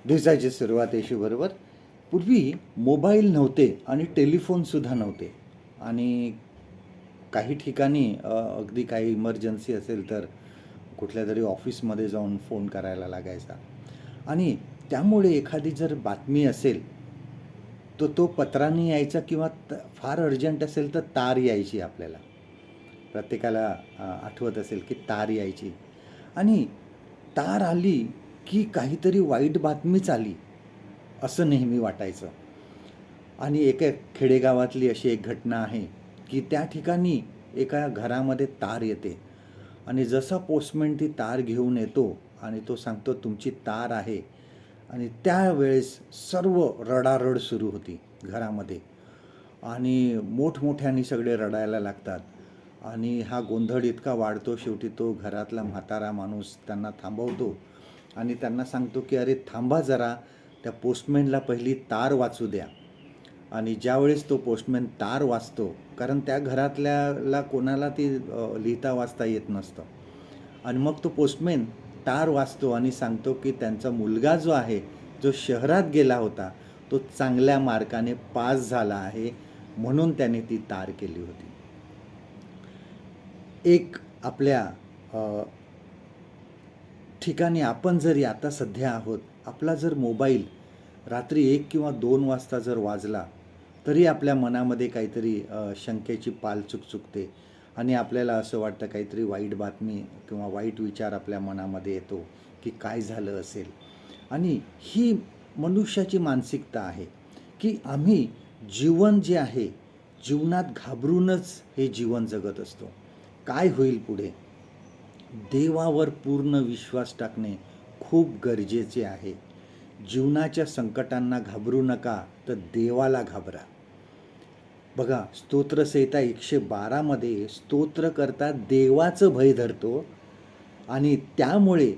दिवसाची सुरुवात यशूबरोबर. पूर्वी मोबाईल नव्हते आणि टेलिफोनसुद्धा नव्हते आणि काही ठिकाणी अगदी काही इमर्जन्सी असेल तर कुठल्या तरी ऑफिसमध्ये जाऊन फोन करायला लागायचा आणि त्यामुळे एखादी जर बातमी असेल तर तो पत्राने यायचा किंवा फार अर्जंट असेल तर तार यायची आपल्याला. प्रत्येकाला आठवत असेल की तार यायची आणि तार आली की काहीतरी वाईट बातमीच आली असं नेहमी वाटायचं. आणि एका खेडेगावातली अशी एक घटना आहे की त्या ठिकाणी एका घरामध्ये तार येते आणि जसा पोस्टमॅन ती तार घेऊन येतो आणि तो सांगतो तुमची तार आहे आणि त्यावेळेस सर्व रडारड सुरू होती घरामध्ये आणि मोठमोठ्याने सगळे रडायला लागतात आणि हा गोंधळ इतका वाढतो. शेवटी तो घरातला म्हातारा माणूस त्यांना थांबवतो आणि त्यांना सांगतो की अरे थांबा जरा, त्या पोस्टमॅनला पहिली तार वाचू द्या. आणि ज्यावेळेस तो पोस्टमॅन तार वाचतो, कारण त्या घरातल्याला कोणाला ती लिहिता वाचता येत नसतं, आणि मग तो पोस्टमॅन तार वाचतो आणि सांगतो की त्यांचा मुलगा जो आहे, जो शहरात गेला होता, तो चांगल्या मार्काने पास झाला आहे म्हणून त्याने ती तार केली होती. एक आपल्या ठिकाणी आपण जरी आता सध्या आहोत, आपला जर मोबाईल रात्री 1 किंवा 2 वाजता जर वाजला तरी आपल्या मनामध्ये काहीतरी शंकेची पाल चुकचुकते आणि आपल्याला असं वाटतं काहीतरी वाईट बातमी किंवा वाईट विचार आपल्या मनामध्ये येतो की काय झालं असेल. आणि ही मनुष्याची मानसिकता आहे की आम्ही जीवन जे आहे, जीवनात घाबरूनच हे जीवन जगत असतो. काय होईल पुढे? देवावर पूर्ण विश्वास टाकणे खूप गरजेचे आहे. जीवनाच्या संकटांना घाबरू नका, तर देवाला घाबरा. बघा, स्तोत्रसंहिता 112 मध्ये स्तोत्रकर्ता देवाचं भय धरतो आणि त्यामुळे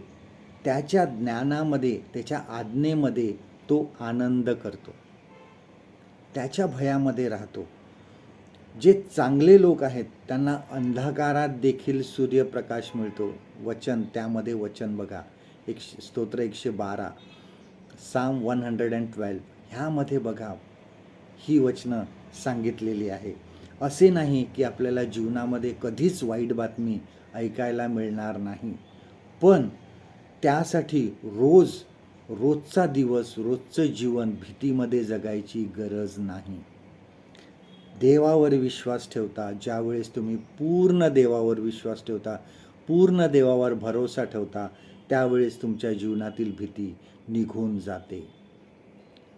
त्याच्या ज्ञानामध्ये, त्याच्या आज्ञेमध्ये तो आनंद करतो, त्याच्या भयामध्ये राहतो. जे चांगले लोक आहेत त्यांना अंधकारात देखील सूर्यप्रकाश मिळतो. वचन, त्यामध्ये वचन बघा, एक स्तोत्र 112, साम 112, ह्यामध्ये बघा ही वचनं सांगितलेली आहे. असे नाही की आपल्याला जीवनामध्ये कधीच वाईट बातमी ऐकायला मिळणार नाही, पण त्यासाठी रोजचा दिवस, रोजचं जीवन भीतीमध्ये जगायची गरज नाही. देवावर विश्वास ठेवता, ज्यावेळेस तुम्ही पूर्ण देवावर विश्वास ठेवता, पूर्ण देवावर भरोसा ठेवता, त्यावेळेस तुमच्या जीवनातील भीती निघून जाते.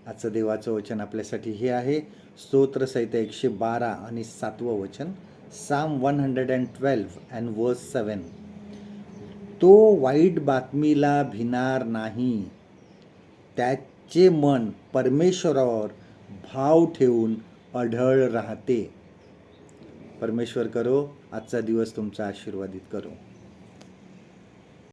आजचं देवाचं वचन आपल्यासाठी हे आहे, स्तोत्रसंहिता 112 आणि 7वं वचन, साम 112 अँड वर्स 7. तो वाईट बातमीला भिणार नाही, त्याचे मन परमेश्वरावर भाव ठेवून अढळ राहते. परमेश्वर करो आजचा दिवस तुमचा आशीर्वादित करो.